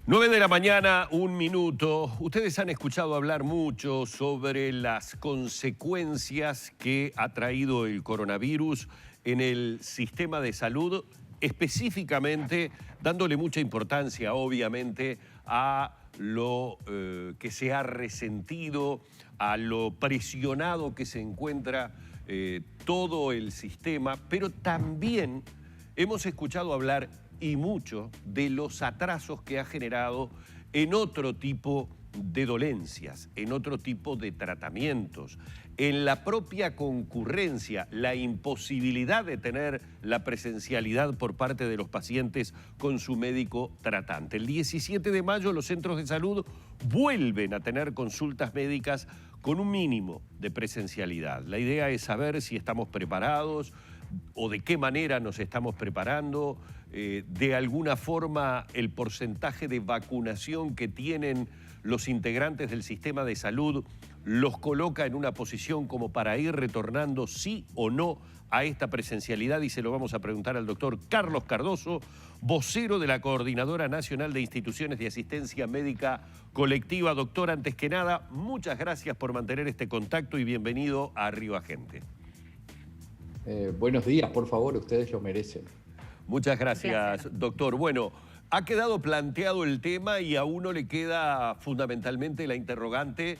9 de la mañana, 1 minuto. Ustedes han escuchado hablar mucho sobre las consecuencias que ha traído el coronavirus en el sistema de salud, específicamente dándole mucha importancia, obviamente, a lo que se ha resentido, a lo presionado que se encuentra todo el sistema, pero también hemos escuchado hablar y mucho de los atrasos que ha generado en otro tipo de dolencias, en otro tipo de tratamientos, en la propia concurrencia, la imposibilidad de tener la presencialidad por parte de los pacientes con su médico tratante. El 17 de mayo los centros de salud vuelven a tener consultas médicas con un mínimo de presencialidad. La idea es saber si estamos preparados o de qué manera nos estamos preparando. De alguna forma el porcentaje de vacunación que tienen los integrantes del sistema de salud los coloca en una posición como para ir retornando sí o no a esta presencialidad, y se lo vamos a preguntar al doctor Carlos Cardoso, vocero de la Coordinadora Nacional de Instituciones de Asistencia Médica Colectiva. Doctor, antes que nada, muchas gracias por mantener este contacto y bienvenido a Arriba Gente. Buenos días, por favor, ustedes lo merecen. Muchas gracias, doctor. Bueno, ha quedado planteado el tema y a uno le queda fundamentalmente la interrogante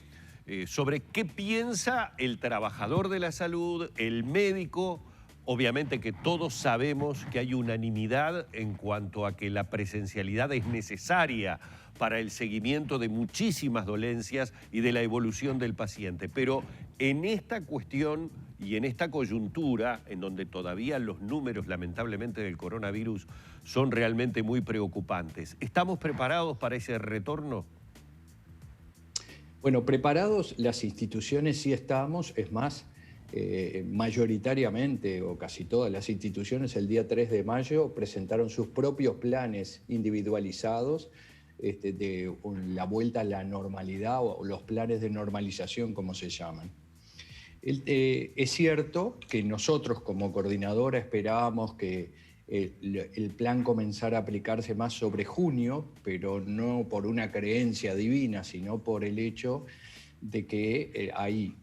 sobre qué piensa el trabajador de la salud, el médico. Obviamente que todos sabemos que hay unanimidad en cuanto a que la presencialidad es necesaria para el seguimiento de muchísimas dolencias y de la evolución del paciente. Pero en esta cuestión y en esta coyuntura, en donde todavía los números, lamentablemente, del coronavirus son realmente muy preocupantes, ¿estamos preparados para ese retorno? Bueno, preparados las instituciones sí estamos, es más, mayoritariamente o casi todas las instituciones el día 3 de mayo presentaron sus propios planes individualizados de la vuelta a la normalidad o los planes de normalización, como se llaman. Es cierto que nosotros como coordinadora esperábamos que el plan comenzara a aplicarse más sobre junio, pero no por una creencia divina, sino por el hecho de que hay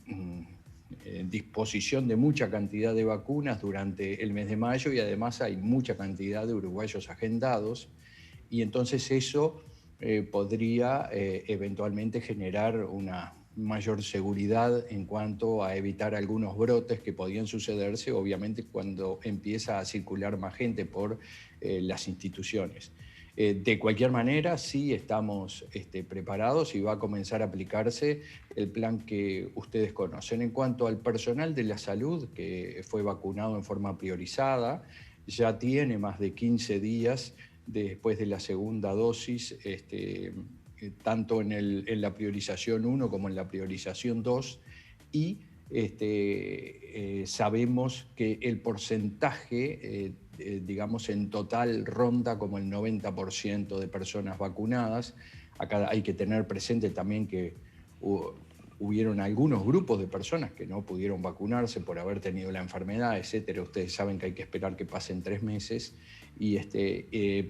disposición de mucha cantidad de vacunas durante el mes de mayo y además hay mucha cantidad de uruguayos agendados, y entonces eso podría eventualmente generar una mayor seguridad en cuanto a evitar algunos brotes que podían sucederse, obviamente, cuando empieza a circular más gente por las instituciones. De cualquier manera, sí estamos preparados y va a comenzar a aplicarse el plan que ustedes conocen. En cuanto al personal de la salud que fue vacunado en forma priorizada, ya tiene más de 15 días después de la segunda dosis, tanto en la priorización 1 como en la priorización 2, y sabemos que el porcentaje, digamos, en total ronda como el 90% de personas vacunadas. Acá hay que tener presente también que hubieron algunos grupos de personas que no pudieron vacunarse por haber tenido la enfermedad, etcétera. Ustedes saben que hay que esperar que pasen 3 meses,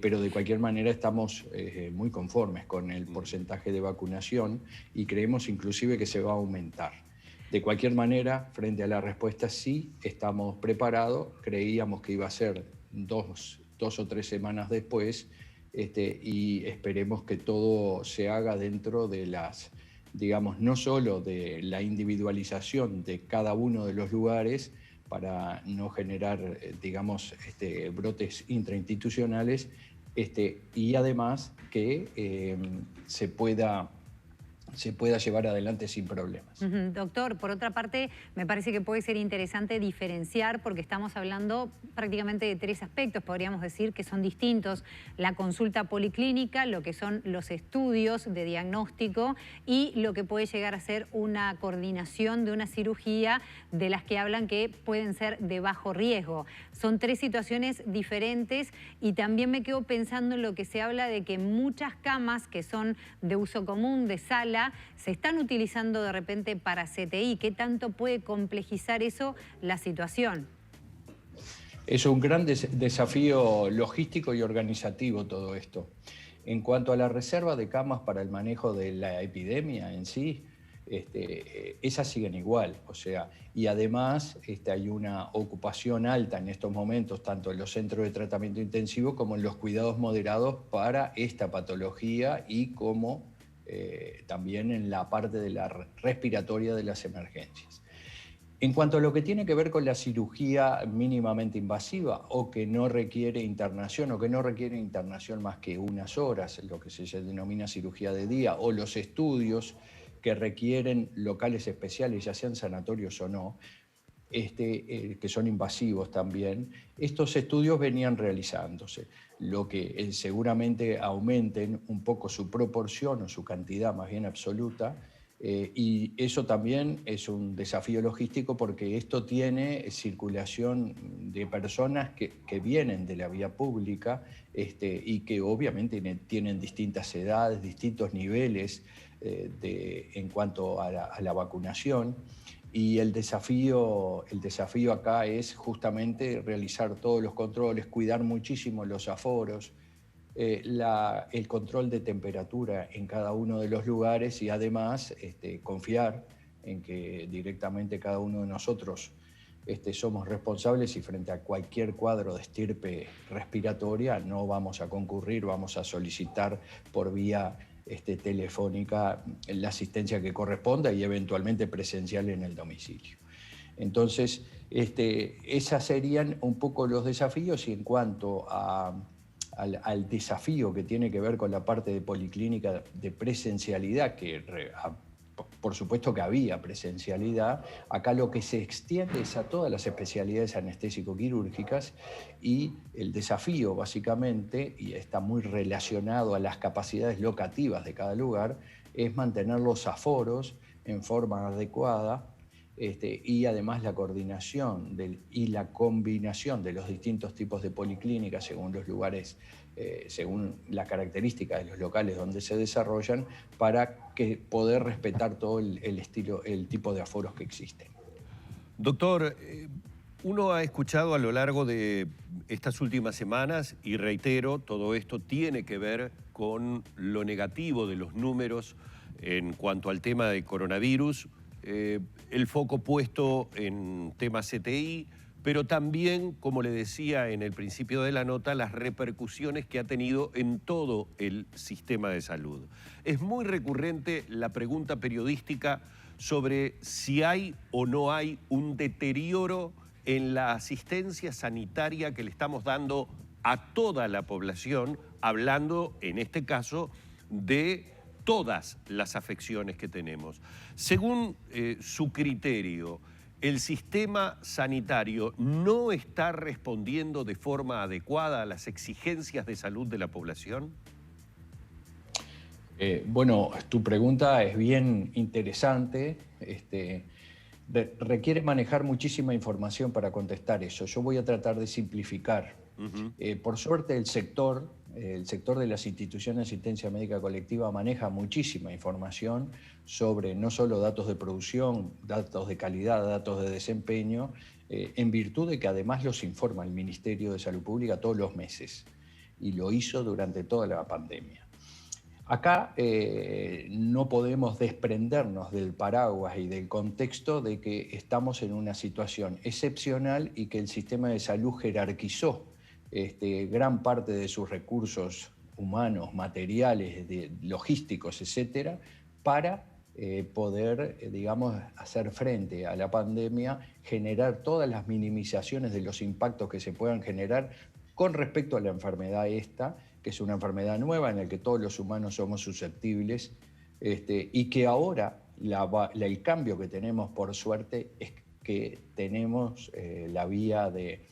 pero de cualquier manera estamos muy conformes con el porcentaje de vacunación y creemos inclusive que se va a aumentar. De cualquier manera, frente a la respuesta sí estamos preparados. Creíamos que iba a ser dos o 3 semanas después, y esperemos que todo se haga dentro de las, digamos, no solo de la individualización de cada uno de los lugares para no generar, digamos, brotes intrainstitucionales, y además que se pueda llevar adelante sin problemas. Doctor, por otra parte, me parece que puede ser interesante diferenciar, porque estamos hablando prácticamente de 3 aspectos, podríamos decir, que son distintos: la consulta policlínica, lo que son los estudios de diagnóstico y lo que puede llegar a ser una coordinación de una cirugía de las que hablan que pueden ser de bajo riesgo. Son 3 situaciones diferentes, y también me quedo pensando en lo que se habla de que muchas camas que son de uso común, de sala, se están utilizando de repente para CTI. ¿Qué tanto puede complejizar eso la situación? Es un gran desafío logístico y organizativo todo esto. En cuanto a la reserva de camas para el manejo de la epidemia en sí, esas siguen igual, o sea, y además hay una ocupación alta en estos momentos, tanto en los centros de tratamiento intensivo como en los cuidados moderados para esta patología y como también en la parte de la respiratoria de las emergencias. En cuanto a lo que tiene que ver con la cirugía mínimamente invasiva o que no requiere internación más que unas horas, lo que se denomina cirugía de día, o los estudios que requieren locales especiales, ya sean sanatorios o no, que son invasivos también, estos estudios venían realizándose. Lo que seguramente aumenten un poco su proporción o su cantidad más bien absoluta, y eso también es un desafío logístico porque esto tiene circulación de personas que vienen de la vía pública y que obviamente tienen distintas edades, distintos niveles en cuanto a la vacunación. Y el desafío acá es justamente realizar todos los controles, cuidar muchísimo los aforos, el control de temperatura en cada uno de los lugares y además confiar en que directamente cada uno de nosotros somos responsables y frente a cualquier cuadro de estirpe respiratoria no vamos a concurrir, vamos a solicitar por vía telefónica la asistencia que corresponda y eventualmente presencial en el domicilio. Entonces, esas serían un poco los desafíos y en cuanto al desafío que tiene que ver con la parte de policlínica de presencialidad, que por supuesto que había presencialidad, acá lo que se extiende es a todas las especialidades anestésico-quirúrgicas y el desafío básicamente, y está muy relacionado a las capacidades locativas de cada lugar, es mantener los aforos en forma adecuada y además la coordinación y la combinación de los distintos tipos de policlínicas según los lugares, según la característica de los locales donde se desarrollan, para poder respetar todo el tipo de aforos que existen. Doctor, uno ha escuchado a lo largo de estas últimas semanas, y reitero, todo esto tiene que ver con lo negativo de los números en cuanto al tema de coronavirus, el foco puesto en temas CTI, pero también, como le decía en el principio de la nota, las repercusiones que ha tenido en todo el sistema de salud. Es muy recurrente la pregunta periodística sobre si hay o no hay un deterioro en la asistencia sanitaria que le estamos dando a toda la población, hablando en este caso de todas las afecciones que tenemos. Según su criterio, ¿el sistema sanitario no está respondiendo de forma adecuada a las exigencias de salud de la población? Bueno, tu pregunta es bien interesante. Requiere manejar muchísima información para contestar eso. Yo voy a tratar de simplificar. Por suerte, el sector de las instituciones de asistencia médica colectiva maneja muchísima información sobre no solo datos de producción, datos de calidad, datos de desempeño, en virtud de que además los informa el Ministerio de Salud Pública todos los meses, y lo hizo durante toda la pandemia. Acá no podemos desprendernos del paraguas y del contexto de que estamos en una situación excepcional y que el sistema de salud jerarquizó gran parte de sus recursos humanos, materiales, logísticos, etcétera, para poder, digamos, hacer frente a la pandemia, generar todas las minimizaciones de los impactos que se puedan generar con respecto a la enfermedad esta, que es una enfermedad nueva en la que todos los humanos somos susceptibles, y que ahora el cambio que tenemos, por suerte, es que tenemos la vía de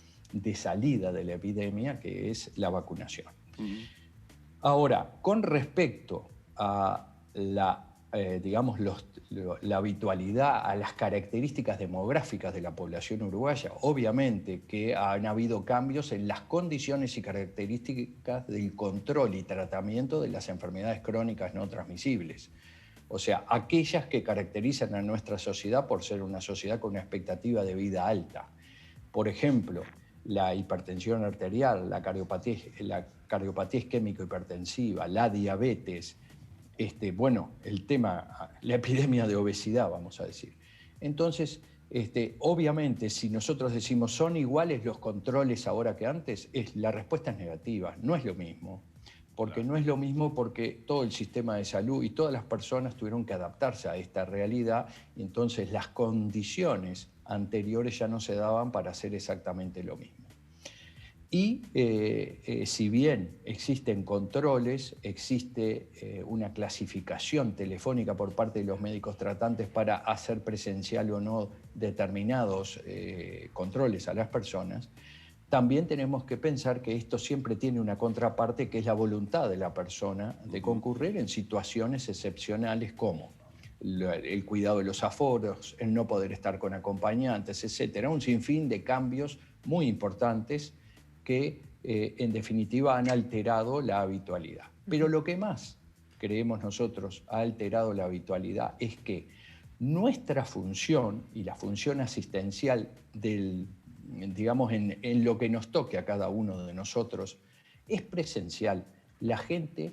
salida de la epidemia, que es la vacunación. Ahora, con respecto a digamos, la habitualidad, a las características demográficas de la población uruguaya, obviamente que han habido cambios en las condiciones y características del control y tratamiento de las enfermedades crónicas no transmisibles. O sea, aquellas que caracterizan a nuestra sociedad por ser una sociedad con una expectativa de vida alta. Por ejemplo, la hipertensión arterial, la cardiopatía isquémico hipertensiva, la diabetes, bueno, el tema, la epidemia de obesidad, vamos a decir. Entonces, obviamente, si nosotros decimos, ¿son iguales los controles ahora que antes? La respuesta es negativa, no es lo mismo. Porque no es lo mismo, porque todo el sistema de salud y todas las personas tuvieron que adaptarse a esta realidad, y entonces las condiciones anteriores ya no se daban para hacer exactamente lo mismo. Y si bien existen controles, existe una clasificación telefónica por parte de los médicos tratantes para hacer presencial o no determinados controles a las personas, también tenemos que pensar que esto siempre tiene una contraparte, que es la voluntad de la persona de concurrir en situaciones excepcionales como el cuidado de los aforos, el no poder estar con acompañantes, etcétera. Un sinfín de cambios muy importantes que en definitiva han alterado la habitualidad. Pero lo que más creemos nosotros ha alterado la habitualidad es que nuestra función y la función asistencial digamos, en lo que nos toque a cada uno de nosotros es presencial. La gente,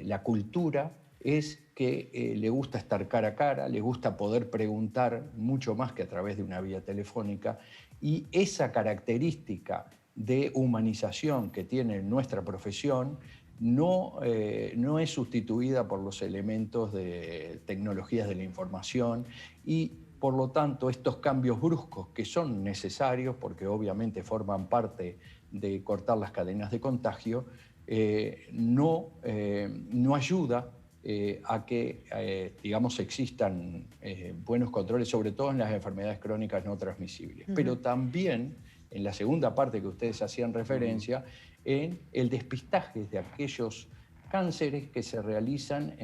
la cultura es que le gusta estar cara a cara, le gusta poder preguntar mucho más que a través de una vía telefónica, y esa característica de humanización que tiene nuestra profesión no es sustituida por los elementos de tecnologías de la información, y por lo tanto estos cambios bruscos que son necesarios porque obviamente forman parte de cortar las cadenas de contagio, no ayuda a que, digamos, existan buenos controles, sobre todo en las enfermedades crónicas no transmisibles. Pero también, en la segunda parte que ustedes hacían referencia, en el despistaje de aquellos cánceres que se realizan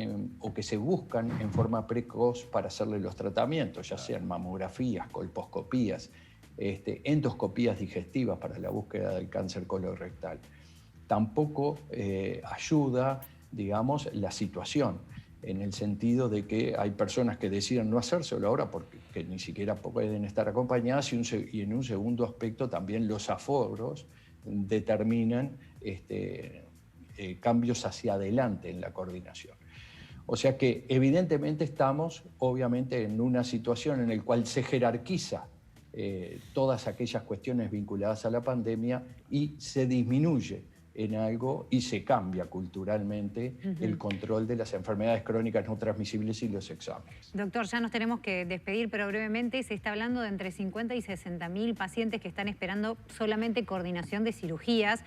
o que se buscan en forma precoz para hacerle los tratamientos, ya sean mamografías, colposcopías, endoscopías digestivas para la búsqueda del cáncer colorectal. Tampoco ayuda, digamos, la situación, en el sentido de que hay personas que deciden no hacérselo ahora porque ni siquiera pueden estar acompañadas, y en un segundo aspecto también los aforos determinan cambios hacia adelante en la coordinación. O sea que evidentemente estamos obviamente en una situación en la cual se jerarquiza todas aquellas cuestiones vinculadas a la pandemia y se disminuye en algo y se cambia culturalmente el control de las enfermedades crónicas no transmisibles y los exámenes. Doctor, ya nos tenemos que despedir, pero brevemente se está hablando de entre 50 y 60.000 pacientes que están esperando solamente coordinación de cirugías.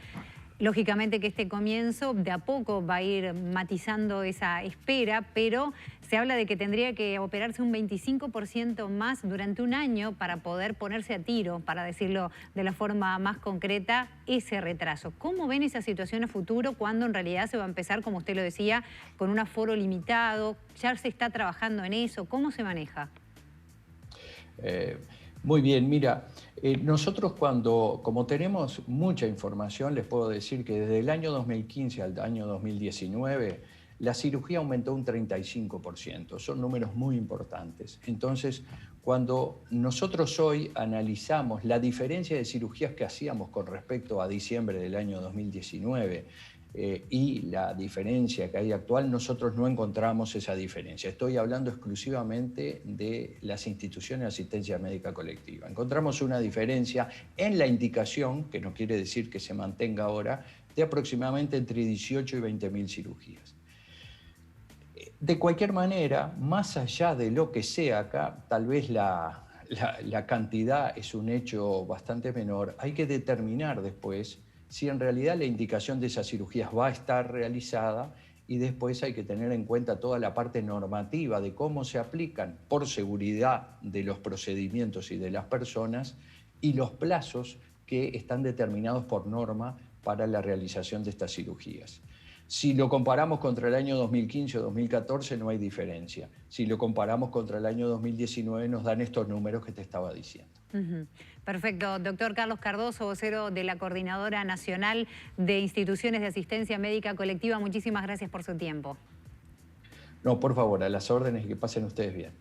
Lógicamente que este comienzo de a poco va a ir matizando esa espera, pero se habla de que tendría que operarse un 25% más durante un año para poder ponerse a tiro, para decirlo de la forma más concreta, ese retraso. ¿Cómo ven esa situación a futuro cuando en realidad se va a empezar, como usted lo decía, con un aforo limitado? ¿Ya se está trabajando en eso? ¿Cómo se maneja? Muy bien, mira, nosotros como tenemos mucha información, les puedo decir que desde el año 2015 al año 2019, la cirugía aumentó un 35%, son números muy importantes. Entonces, cuando nosotros hoy analizamos la diferencia de cirugías que hacíamos con respecto a diciembre del año 2019, y la diferencia que hay actual, nosotros no encontramos esa diferencia. Estoy hablando exclusivamente de las instituciones de asistencia médica colectiva. Encontramos una diferencia en la indicación, que no quiere decir que se mantenga ahora, de aproximadamente entre 18 y 20.000 cirugías. De cualquier manera, más allá de lo que sea acá, tal vez la cantidad es un hecho bastante menor, hay que determinar después si en realidad la indicación de esas cirugías va a estar realizada, y después hay que tener en cuenta toda la parte normativa de cómo se aplican por seguridad de los procedimientos y de las personas, y los plazos que están determinados por norma para la realización de estas cirugías. Si lo comparamos contra el año 2015 o 2014 no hay diferencia. Si lo comparamos contra el año 2019 nos dan estos números que te estaba diciendo. Perfecto. Doctor Carlos Cardoso, vocero de la Coordinadora Nacional de Instituciones de Asistencia Médica Colectiva, muchísimas gracias por su tiempo. No, por favor, a las órdenes y que pasen ustedes bien.